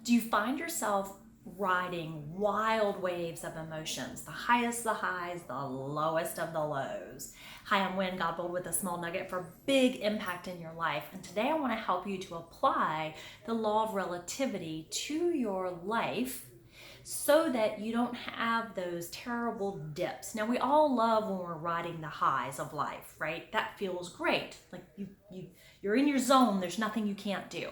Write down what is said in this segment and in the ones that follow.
Do you find yourself riding wild waves of emotions, the highest the highs, the lowest of the lows? Hi, I'm Wynn Godbold with a small nugget for big impact in your life. And today I want to help you to apply the law of relativity to your life so that you don't have those terrible dips. Now, we all love when we're riding the highs of life, right? That feels great. Like you're in your zone, there's nothing you can't do.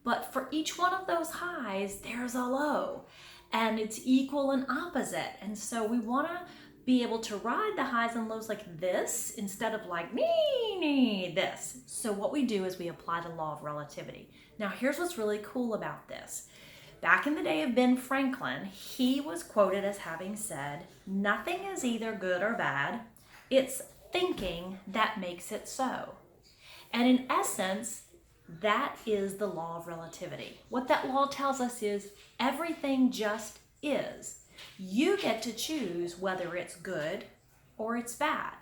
But for each one of those highs, there's a low, and it's equal and opposite. And so we want to be able to ride the highs and lows like this instead of like this. So what we do is we apply the law of relativity. Now, here's what's really cool about this. Back in the day of Ben Franklin, he was quoted as having said, "Nothing is either good or bad. It's thinking that makes it so." And in essence, that is the law of relativity. What that law tells us is everything just is. You get to choose whether it's good or it's bad.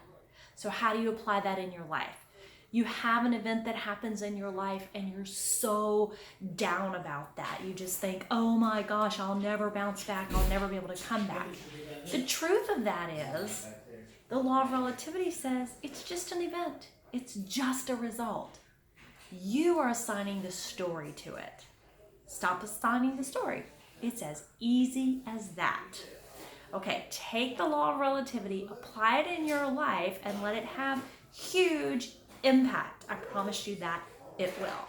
So how do you apply that in your life? You have an event that happens in your life and you're so down about that. You just think, oh my gosh, I'll never bounce back. I'll never be able to come back. The truth of that is the law of relativity says it's just an event. It's just a result. You are assigning the story to it. Stop assigning the story. It's as easy as that. Okay, take the law of relativity, apply it in your life, and let it have huge impact. I promise you that it will.